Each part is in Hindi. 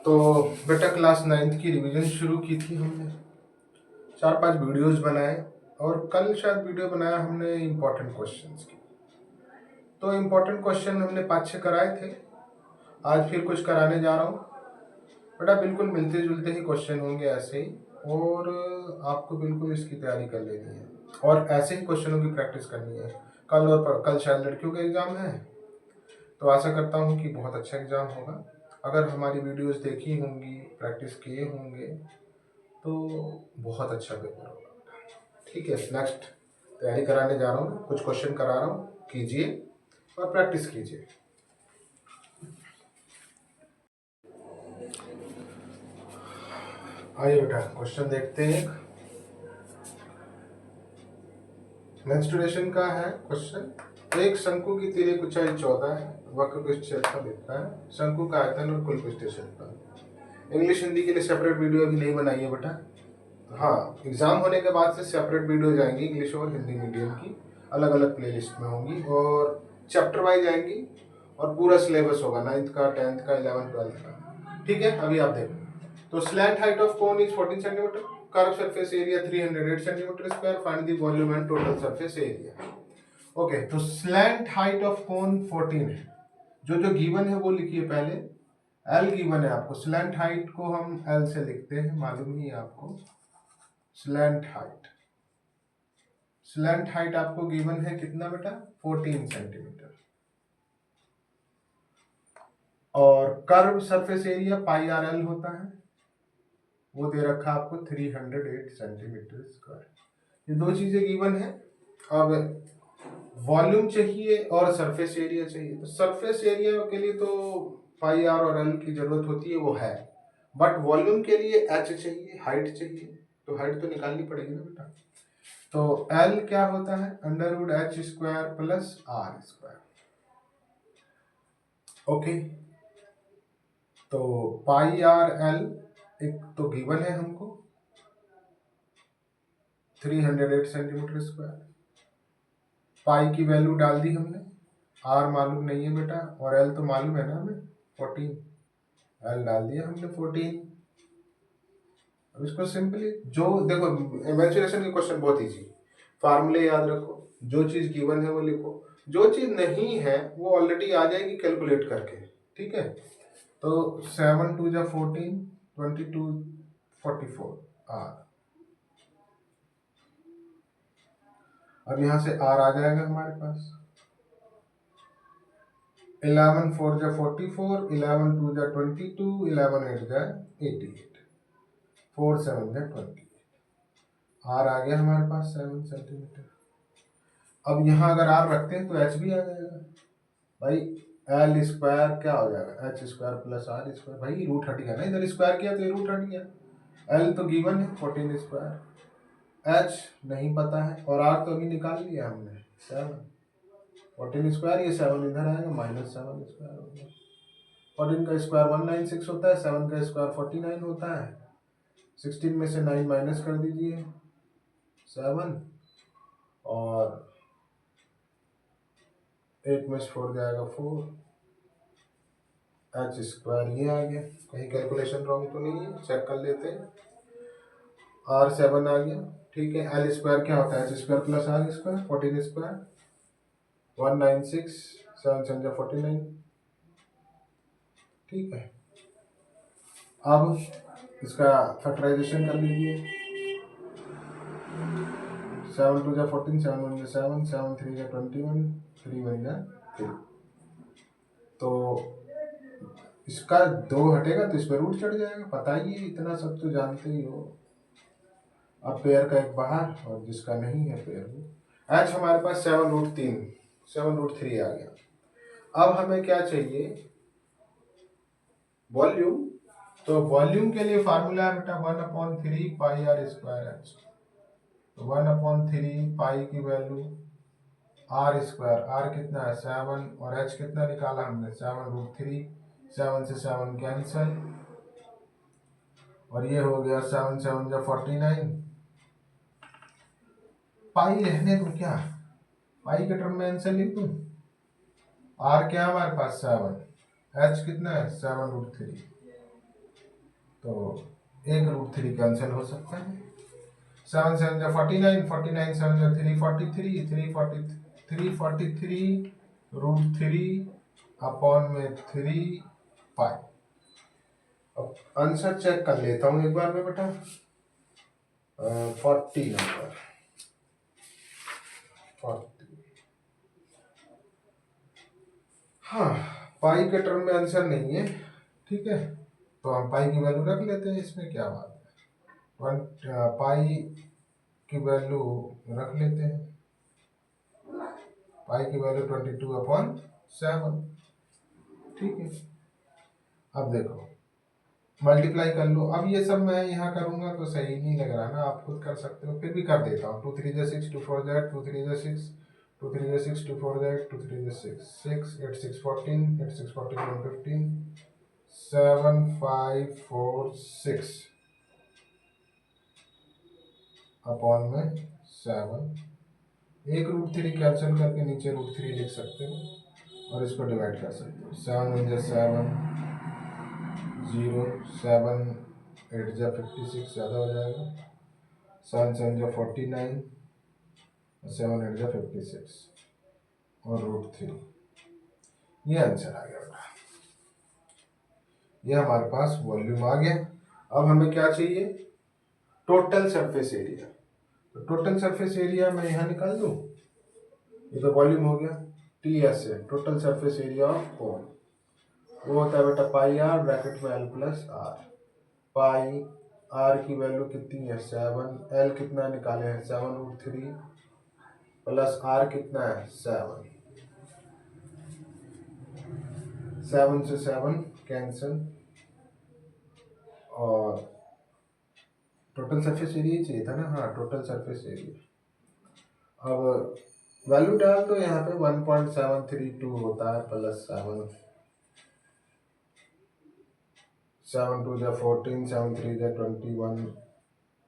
तो बेटा क्लास 9th की रिवीजन शुरू की थी हमने, 4-5 वीडियोस बनाए और कल शायद वीडियो बनाया हमने इम्पोर्टेंट क्वेश्चंस की। तो इम्पोर्टेंट क्वेश्चन हमने 5-6 कराए थे, आज फिर कुछ कराने जा रहा हूँ बेटा। बिल्कुल मिलते जुलते ही क्वेश्चन होंगे ऐसे ही, और आपको बिल्कुल इसकी तैयारी कर लेनी है और ऐसे ही क्वेश्चनों की प्रैक्टिस करनी है। कल शायद लड़कियों का एग्ज़ाम है, तो आशा करता हूँ कि बहुत अच्छा एग्ज़ाम होगा। अगर हमारी वीडियोस देखी होंगी, प्रैक्टिस किए होंगे तो बहुत अच्छा पेपर होगा। ठीक है, नेक्स्ट तैयारी कराने जा रहा हूँ, कुछ क्वेश्चन करा रहा हूँ, कीजिए और प्रैक्टिस कीजिए। आइए बेटा क्वेश्चन देखते हैं। मेंस्ट्रुएशन का है क्वेश्चन। एक शंकु की तिर्यक ऊंचाई 14 है, वक्र पृष्ठ क्षेत्रफल लिखता है, शंकु का आयतन और कुल पृष्ठ क्षेत्रफल। इंग्लिश हिंदी के लिए सेपरेट वीडियो अभी नहीं बनाई है बेटा। हाँ, एग्जाम होने के बाद से सेपरेट वीडियो जाएंगी, इंग्लिश और हिंदी मीडियम की अलग अलग प्लेलिस्ट में होंगी और चैप्टर वाइज आएंगी और पूरा सिलेबस होगा 9th का, 10th का, 11th 12th का। ठीक है, अभी आप देखो। तो slant height of cone is 14 centimetre, curve surface area 308 centimetre square, find the volume and total surface area. Okay, तो स्लैंट हाइट ऑफ कोन 14 है। जो गिवन है वो लिखिए पहले। एल गिवन है आपको, स्लैंट हाइट को हम एल से लिखते हैं, मालूम ही है आपको। स्लैंट हाइट आपको गिवन है कितना बेटा, 14 सेंटीमीटर। और curve surface area pi R L होता है, वो दे रखा आपको 308 सेंटीमीटर स्क्वायर। ये दो चीजें गिवन है। अब वॉल्यूम चाहिए और सरफेस एरिया चाहिए। तो सरफेस एरिया के लिए तो पाई आर और एल की जरूरत होती है, वो है, बट वॉल्यूम के लिए एच चाहिए, हाइट चाहिए। तो हाइट तो निकालनी पड़ेगी ना बेटा। तो L क्या होता है, under root H square plus R square. Okay, तो पाई आर एल एक तो गिवन है हमको 308 सेंटीमीटर स्क्वायर। पाई की वैल्यू डाल दी हमने, आर मालूम नहीं है बेटा और एल तो मालूम है ना हमें 14। एल डाल दिया हमने 14। अब इसको सिंपली जो देखो, इमेजिनेशन के क्वेश्चन बहुत इजी, फार्मूले याद रखो, जो चीज गिवन है वो लिखो, जो चीज नहीं है वो ऑलरेडी आ जाएगी कैलकुलेट करके। ठीक है, तो 7 2 जा 14, 22 44 आर। अब यहाँ से आर आ जाएगा हमारे पास। 11 4 जा 44, 11 2 जा 22, 11 8 जा 88, 4 7 जा 20। आर आ गया हमारे पास 7 सेंटीमीटर। अब यहाँ अगर आर रखते हैं तो एच भी आ जाएगा भाई। एल स्क्वायर क्या हो जाएगा, H square plus R square. भाई रूट हट गया ना, इधर स्क्वायर किया तो ये रूट हट गया। एल तो गिवन है 14 स्क्वायर, एच नहीं पता है और आर तो अभी निकाल लिया हमने 7। 14 स्क्वायर, ये 7 इधर आएगा, -7 स्क्वायर हो गया। 14 का स्क्वायर 196 होता है, 7 का स्क्वायर 49 होता है। 16 में से 9 माइनस कर दीजिए 7, और 8 में से 4 जाएगा 4। एच स्क्वायर ये आ गया, कहीं कैलकुलेशन रॉन्ग तो नहीं है, चेक कर लेते हैं। आर 7 आ गया, ठीक है। एल स्क्वायर क्या होता है, H square plus R square, 14 square 196, 7 7 जा 49। ठीक है, अब इसका फैक्टराइजेशन कर लीजिए। 7 2 जा 14, 7 1 जा 7, 7 3 जा 21, 3 1 जा 3। तो इसका 2 हटेगा तो इस पर रूट चढ़ जाएगा, पता ही है, इतना सब तो जानते ही हो। अब पेयर का एक बाहर और जिसका नहीं है पेयर। एच हमारे पास 7√3, 7√3 आ गया। अब हमें क्या चाहिए, वॉल्यूम। तो वॉल्यूम के लिए फार्मूला है बेटा 1/3 पाई आर स्क्वायर एच। तो 1/3 पाई की वैल्यू आर स्क्वायर, आर कितना है 7 और एच कितना निकाला हमने 7√3। 7 से 7 कैंसिल और ये हो गया 7 7 जा 49। पाई रहने दो, क्या पाई के टर्म में आंसर लिख दूं। आर क्या हमारे पास 7, एच कितना है 7√3। तो 1√3 कैंसिल हो सकता है। 7 7 जा 49, 49 7 जा 343, 343 अपॉन में 3 पाई। अब आंसर चेक कर लेता हूँ एक बार में बेटा। 40 नंबर 40। हाँ, पाई के टर्म में आंसर नहीं है, ठीक है, तो हम पाई की वैल्यू रख लेते हैं, इसमें क्या बात है। पाई की वैल्यू रख लेते हैं। पाई की वैल्यू 22/7, ठीक है। अब देखो मल्टीप्लाई कर लो। अब ये सब मैं यहाँ करूँगा तो सही नहीं लग रहा ना, आप खुद कर सकते हो, फिर भी कर देता हूँ। 2 3 6, 2 4 8, 2 3 6, 2 3 6, 2 4 8, 2 3 6, 6 8 6 14, 8 6 14 115, 7 5 4 6 अपॉन में 7। 1√3 कैंसिल करके नीचे √3 लिख सकते हो और इसको डिवाइड कर सकते हो। 7 1 जा 7, 0 7 8 जा 56 ज़्यादा हो जाएगा। 7 7 जा 49, 7 8 जा 56 और √3। ये आंसर आ गया बेटा, ये हमारे पास वॉल्यूम आ गया। अब हमें क्या चाहिए, टोटल सरफेस एरिया। तो टोटल सरफेस एरिया मैं यहाँ निकाल दूँ, ये तो वॉल्यूम हो गया। TS है total surface area of cone, वो होता है बेटा पाई आर ब्रैकेट में L plus R. Pi R की वैल्यू कितनी है 7, L कितना निकाले हैं 7√3 प्लस आर कितना है 7, 7 से 7 कैंसिल और टोटल सरफेस एरिया चाहिए था ना, हाँ टोटल सरफेस एरिया। अब वैल्यू डाल तो यहाँ पे 1.732 होता है प्लस 7, 7 2 जा 14, 7 3 जा 21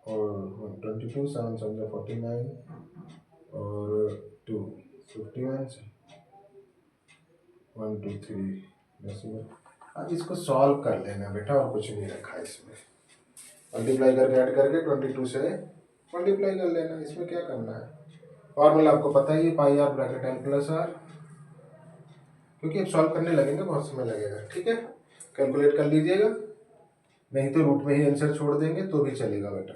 और 22, 7 7 जा 49 और 2 51 से 1 2 3 डेसिमल। अब इसको सॉल्व कर लेना बेटा, और कुछ नहीं रखा इसमें। मल्टीप्लाई करके ऐड करके 22 से मल्टीप्लाई कर लेना, इसमें क्या करना है। फॉर्मूला आपको पता ही है, pi R bracket L plus R. क्योंकि अब सॉल्व करने लगेंगे बहुत समय लगेगा, ठीक है, कैलकुलेट कर लीजिएगा, नहीं तो रूट में ही आंसर छोड़ देंगे तो भी चलेगा बेटा।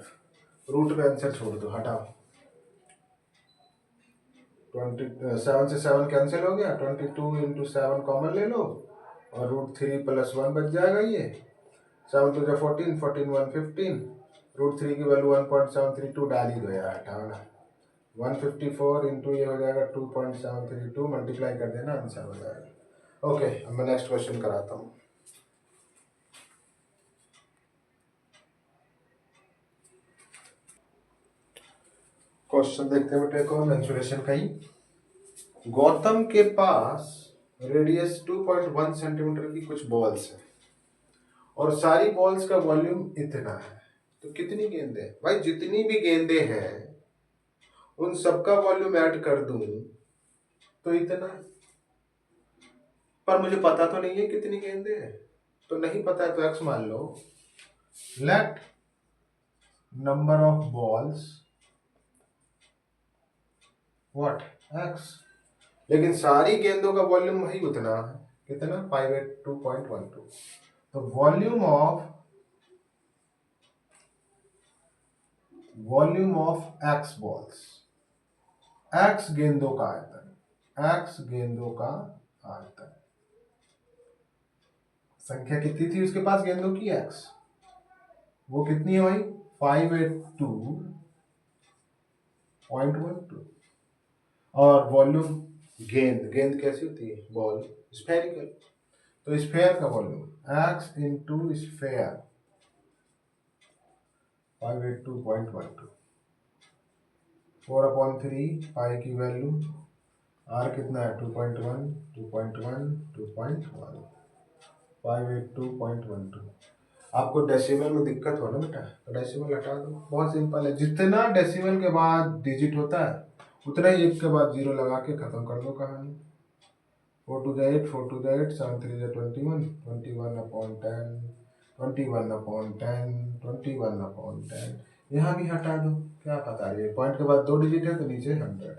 रूट में आंसर छोड़ दो, हटाओ। 7 से 7 कैंसिल हो गया, 22 इंटू 7 कॉमन ले लो और √3 प्लस 1 बच जाएगा। ये 7 2 जा 14, 14 1 15, √3 की वैल्यू 1.732 डाल ही दो यार, हटाओ ना। 154 इंटू ये हो जाएगा 2.732, मल्टीप्लाई कर देना, आंसर हो जाएगा। ओके, अब मैं नेक्स्ट क्वेश्चन कराता हूँ। क्वेश्चन देखते हैं बेटे को, मेंसुरेशन का ही। गौतम के पास रेडियस 2.1 सेंटीमीटर की कुछ बॉल्स है और सारी बॉल्स का वॉल्यूम इतना है, तो कितनी गेंदें हैं? भाई जितनी भी गेंदें हैं उन सबका वॉल्यूम ऐड कर दूं तो इतना, पर मुझे पता तो नहीं है कितनी गेंदें हैं, तो नहीं पता है तो एक्स मान लो। Let number of balls what X, लेकिन सारी गेंदों का वॉल्यूम वही उतना है, कितना 5/2.12। तो volume of x balls, x गेंदों का आयतन, एक्स गेंदों का आयतन, संख्या कितनी थी उसके पास गेंदों की एक्स, वो कितनी है भाई 5/2.12। और वॉल्यूम, गेंद कैसी होती है बॉल, स्फेरिकल, तो स्फेयर का वॉल्यूम एक्स इंटू स्फेयर 5/2.12, 4/3 पाई की वैल्यू, आर कितना है 2.1 2.1 2.1 5/2.12। आपको डेसिमल में दिक्कत हो ना बेटा तो डेसिमल हटा दो, बहुत सिंपल है। जितना डेसिमल के बाद डिजिट होता है उतना ही एक के बाद जीरो लगा के खत्म कर दो कहानी। 4 2 8, 4 2 8, 7 3 21, 21/10, 21/10, 21/10। यहाँ भी हटा दो, क्या पता है, पॉइंट के बाद 2 डिजिट है तो नीचे 100,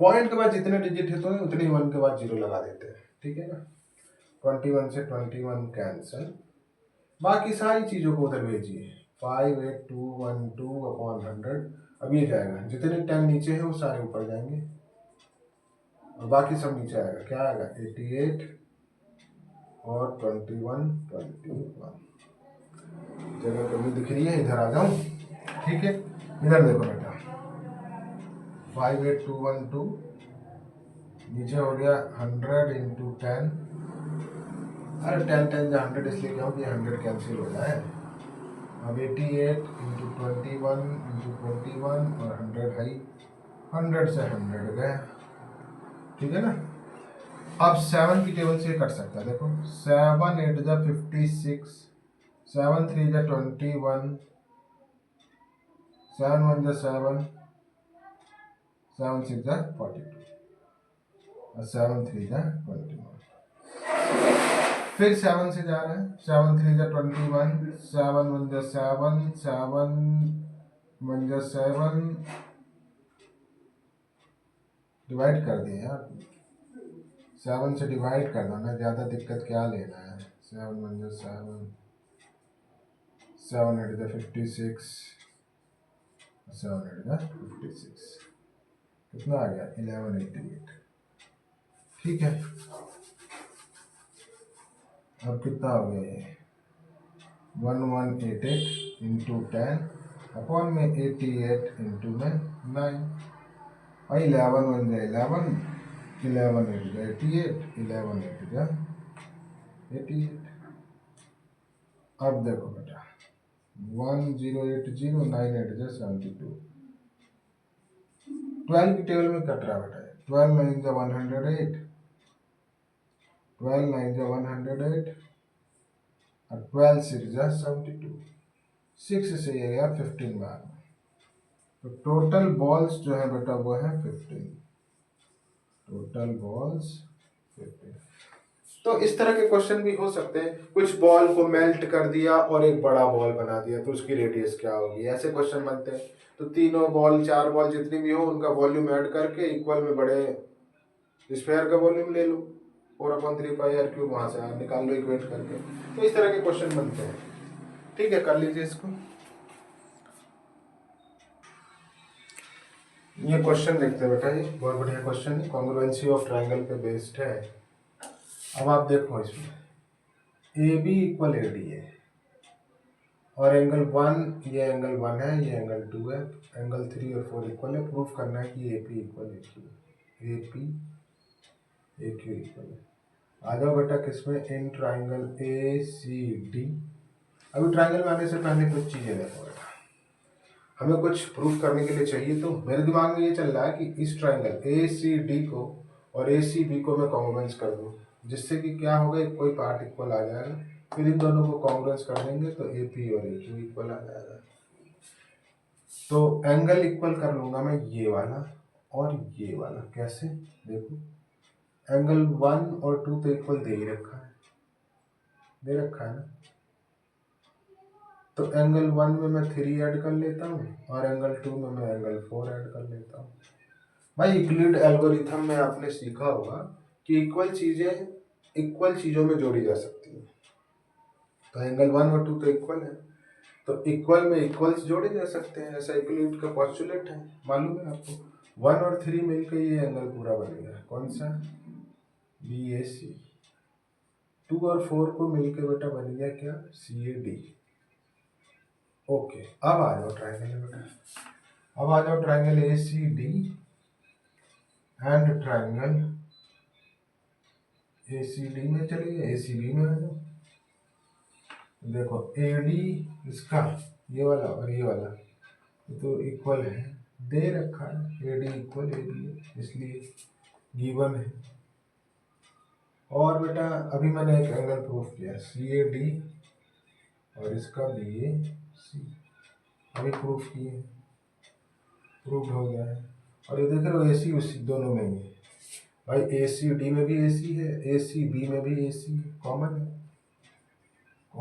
पॉइंट के बाद जितने डिजिट है तो उतने ही 1 के बाद 0 लगा देते हैं, ठीक है ना। 21 से 21 कैंसिल, बाकी सारी चीज़ों को उधर भेजिए। 58212/100, अब ये जाएगा, जितने 10 नीचे है वो सारे ऊपर जाएंगे और बाकी सब नीचे आएगा। क्या आएगा, 88 और 21 जगह कमी दिख रही है, इधर आ जाऊं, ठीक है। इधर देखो बेटा, 58212 नीचे हो गया 100 इंटू 10, अरे 10 10 या 100 इसलिए क्या हो कि 100 कैंसिल हो जाए। अब 88 इंटू 21 इंटू 21 और 100 है, 100 से 100 गए, ठीक है ना। अब 7 की टेबल से कर सकता है, देखो 7 8 जा 56, 7 3 जा 21, 7 1 जा 7, 7 6 जा 42 और 7 3 जा 21। फिर 7 से जा रहे हैं, 7 3 जा 21, 7 1 जा 7, 7 1 जा 7, डिवाइड कर दिए यार, 7 से डिवाइड कर दो ना, ज़्यादा दिक्कत क्या लेना है। 7 1 जा 7, 7 8 जा 56, 7 8 जा 56, कितना आ गया 1188, ठीक है। अब कितना हो गया ये 1188 इंटू 10 अपॉन में 88 इंटू में 9, और 11 1 जा 11, 11 8 जा 88, 11 8 जा 88। अब देखो बेटा 1080 9 8 जा 72, 12 की टेबल में कट रहा बेटा, 12 9 जा 108, 12 9 जा 108 और 12 6 जा 72, 6 से ये गया 15 बार, तो टोटल बॉल्स जो है बेटा वो है 15, टोटल बॉल्स 15। तो इस तरह के क्वेश्चन भी हो सकते हैं, कुछ बॉल को मेल्ट कर दिया और एक बड़ा बॉल बना दिया तो उसकी रेडियस क्या होगी, ऐसे क्वेश्चन बनते हैं। तो तीनों बॉल 4 बॉल जितनी भी हो उनका वॉल्यूम ऐड करके इक्वल में बड़े स्फेयर का वॉल्यूम ले लो, 4/3πr³ वहां से निकाल लो इक्वेट करके। तो इस तरह के क्वेश्चन बनते हैं, ठीक है, कर लीजिए इसको। ये क्वेश्चन देखते हैं बेटा, ये बहुत बढ़िया क्वेश्चन है, कॉन्ग्रुएंसी ऑफ ट्रायंगल पे बेस्ड है। अब आप देखो इसमें A B equal A D है और एंगल 1, ये एंगल 1 है, ये एंगल 2 है, एंगल 3 और 4 इक्वल है। प्रूफ करना है कि A P equal A Q, A P A Q equal है। आ जाओ बेटा किसमें, in triangle A C D. अभी ट्रायंगल में आने से पहले कुछ चीज़ें देखो बेटा, हमें कुछ प्रूफ करने के लिए चाहिए। तो मेरे दिमाग में ये चल रहा है कि इस ट्रायंगल ए सी डी को और ए सी बी को मैं कॉन्ग्रुएंस कर दूँ, जिससे कि क्या होगा, कोई पार्ट इक्वल आ जाएगा, फिर इन दोनों को कॉन्ग्रुएंस कर देंगे तो ए पी और ए क्यू इक्वल आ जाएगा। तो एंगल इक्वल कर लूँगा मैं ये वाला और ये वाला, कैसे, देखो एंगल 1 और 2 तो इक्वल दे ही रखा है, दे रखा है ना। तो एंगल 1 में मैं 3 ऐड कर लेता हूँ और एंगल 2 में मैं एंगल 4 ऐड कर लेता हूँ। भाई यूक्लिड एल्गोरिथम में आपने सीखा होगा कि इक्वल चीज़ें इक्वल चीज़ों में जोड़ी जा सकती हैं। तो एंगल 1 और 2 तो इक्वल है, तो इक्वल में इक्वल्स जोड़े जा सकते हैं, ऐसा यूक्लिड का पोस्टुलेट है, मालूम है आपको। 1 और 3 मिलकर ये एंगल पूरा बनेगा, कौन सा, बी ए सी। 2 और 4 को मिलकर बेटा बन गया क्या, सी ए डी। ओके, अब आ जाओ ट्रायंगल में बेटा, अब आ जाओ triangle A C D and triangle A C D में चलिए, ए सी बी में आ जाओ। देखो ए डी इसका ये वाला और ये वाला तो इक्वल है, दे रखा है, A D equal A B इसलिए गिवन है। और बेटा अभी मैंने एक एंगल प्रूफ किया, सी ए डी और इसका बी ए सी, अभी प्रूफ किए, प्रूफ हो गया है। और ये देख रहे हो ए सी उसी दोनों में ही है भाई, ए सी डी में भी ए सी है, ए सी बी में भी ए सी है, कॉमन है,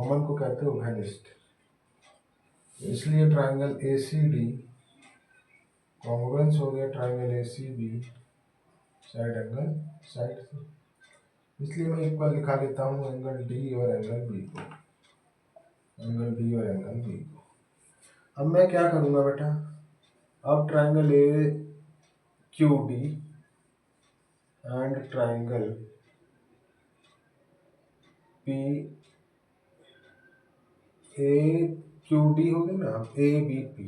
कॉमन को कहते हैं उभयनिष्ठ, इसलिए triangle A C D congruence हो गया triangle A C B side angle side से, इसलिए मैं इक्वल लिखा लेता हूँ एंगल डी और एंगल बी को, एंगल डी और एंगल बी को। अब मैं क्या करूँगा बेटा, अब triangle A Q D and triangle P A Q D हो गया ना, A B P,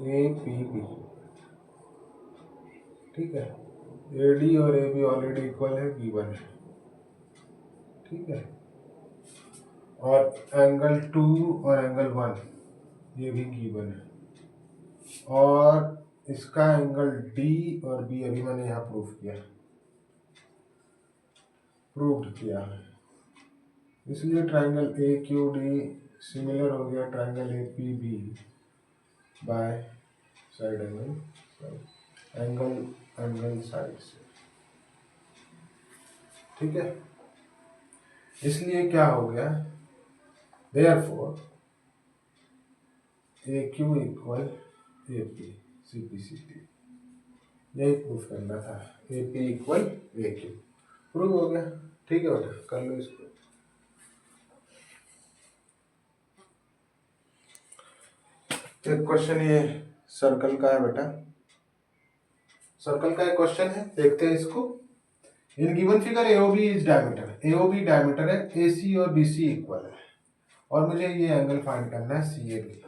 A P B, ठीक है। ए डी और ए बी ऑलरेडी इक्वल है, गिवन है, ठीक है। और एंगल 2 और एंगल 1 ये भी गिवन है, और इसका एंगल डी और बी अभी मैंने यहाँ प्रूव्ड किया है, इसलिए triangle A Q D similar हो गया triangle A P B by side angle side से, ठीक है। इसलिए क्या हो गया, therefore A Q equal A P C P C T, यही प्रूफ करना था, A P equal A Q, prove हो गया, ठीक है बेटा, कर लो इसको। एक क्वेश्चन ये सर्कल का है बेटा, सर्कल का एक क्वेश्चन है, देखते हैं इसको। In given figure AOB is diameter, AOB diameter है, एसी और बीसी इक्वल है, और मुझे ये एंगल फाइंड करना है सीएबी,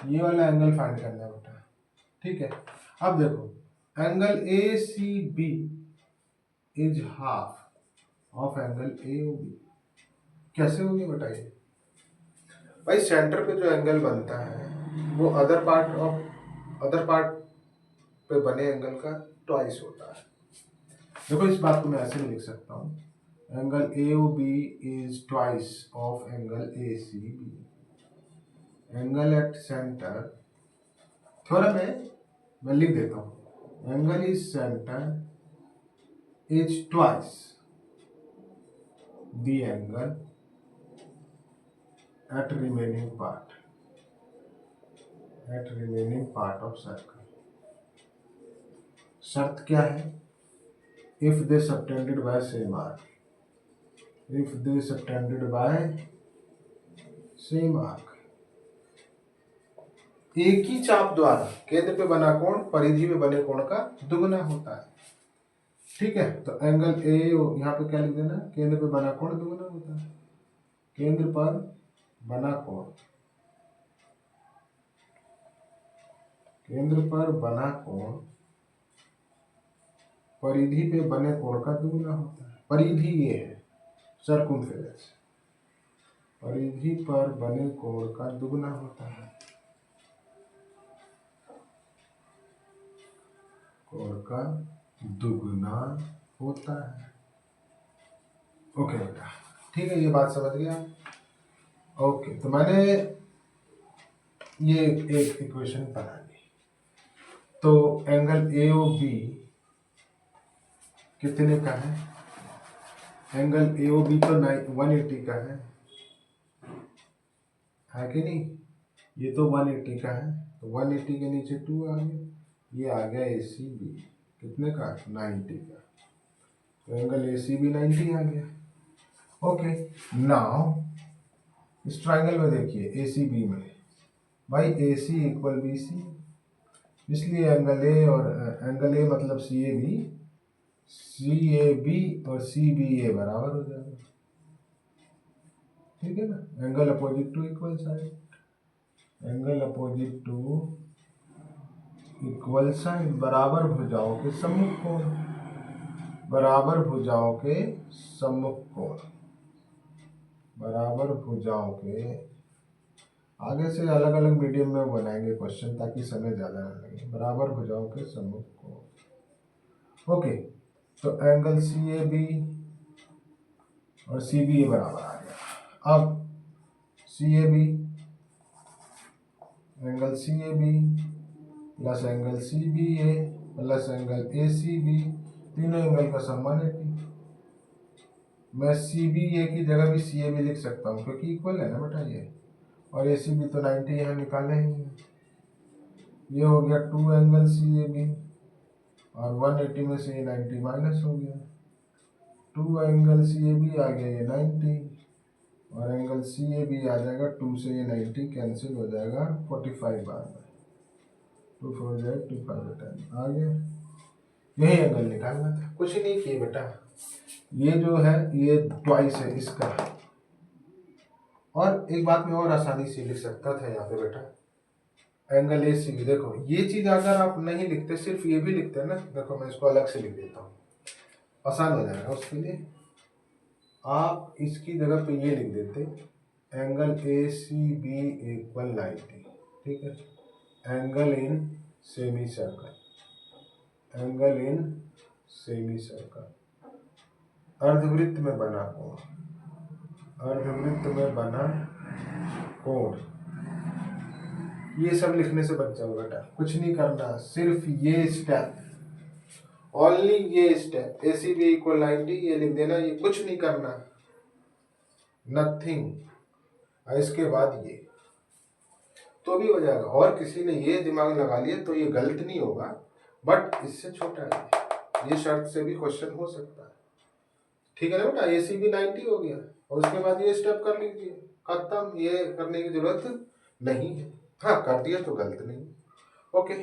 ये वाला एंगल फाइंड करना है बेटा, ठीक है। अब देखो angle A C B is half of angle AOB, कैसे होगी बेटा ये? भाई सेंटर पे जो एंगल बनता है वो अदर पार्ट पे बने एंगल का ट्वाइस होता है। देखो इस बात को मैं ऐसे भी लिख सकता हूँ, angle AOB is twice of angle ACB, angle at centre, theorem है मैं लिख देता हूँ, angle is centre is twice the angle at remaining part of circle। शर्त क्या है? if they subtended by same arc, if they subtended by same arc, एक ही चाप द्वारा केंद्र पे बना कोण परिधि में बने कोण का दुगना होता है, ठीक है। तो एंगल ए यहाँ पे क्या लिख देना, केंद्र पे बना कोण दुगना होता है, केंद्र पर बना कोण, केंद्र पर बना कोण परिधि पे बने कोण का दुगना होता है। परिधि ये है सर्कमफेरेंस, परिधि पर बने कोण का दुगना होता है, कोण का दुगना होता है। ओके बेटा, ठीक है, ये बात समझ गया। ओके, तो मैंने ये एक इक्वेशन बना ली। तो एंगल AOB कितने का है? एंगल AOB तो 180 का है कि नहीं? ये तो 180 का है, तो 180 के नीचे 2 आ गया, ये आ गया ACB कितने का? 90 का, तो एंगल ACB 90 आ गया। ओके, नाउ इस ट्राइंगल में देखिए ACB में भाई AC इक्वल BC, इसलिए एंगल ए और एंगल ए मतलब CAB और CBA बराबर हो जाएगा, ठीक है ना। Angle opposite to equal side, angle opposite to equal side, बराबर भुजाओं के सम्मुख कोण, बराबर भुजाओं के सम्मुख कोण, बराबर भुजाओं के, आगे से अलग अलग मीडियम में बनाएंगे क्वेश्चन ताकि समय ज़्यादा न लगे, बराबर भुजाओं के सम्मुख कोण। ओके, तो एंगल CAB और CBA बराबर आ गया। अब CAB, angle CAB plus angle CBA plus angle ACB, तीनों एंगल का सम 180, मैं सी बी ए की जगह भी सी ए बी लिख सकता हूँ क्योंकि इक्वल है ना बेटा ये, और ए सी बी तो 90 यहाँ निकाले ही है। ये हो गया 2 एंगल सी ए बी, और 180 में से ये 90 माइनस हो गया, 2 एंगल सी ए बी आ गया ये 90, और एंगल सी ए बी आ जाएगा 2 से ये 90 कैंसिल हो जाएगा 45 बार में, 2 4 जाए 2 5 10 आ गया। यही एंगल निकालना था, कुछ ही नहीं किए बेटा। ये जो है ये ट्वाइस है इसका। और एक बात मैं और आसानी से लिख सकता था यहाँ पे बेटा, एंगल ए सी बी। देखो ये चीज अगर आप नहीं लिखते, सिर्फ ये भी लिखते हैं ना, देखो मैं इसको अलग से लिख देता हूँ, आसान हो जाएगा उसके लिए। आप इसकी जगह पे ये लिख देते, angle A C B equal 90, ठीक है, angle in semi circle, angle in semi circle, अर्धवृत्त में बना कोण, अर्धवृत्त में बना कोण। ये सब लिखने से बच जाओ बेटा, कुछ नहीं करना, सिर्फ ये स्टेप, ओनली ये स्टेप, ए सी बी इक्वल 90 ये लिख देना, ये कुछ नहीं करना, नथिंग। इसके बाद ये तो भी हो जाएगा। और किसी ने ये दिमाग लगा लिया तो ये गलत नहीं होगा, बट इससे छोटा है, ये शर्त से भी क्वेश्चन हो सकता है, ठीक है ना बेटा। ए सी बी 90 हो गया, और उसके बाद ये स्टेप कर लीजिए, खत्म, ये करने की जरूरत नहीं है। हाँ कर दिया तो गलत नहीं, ओके।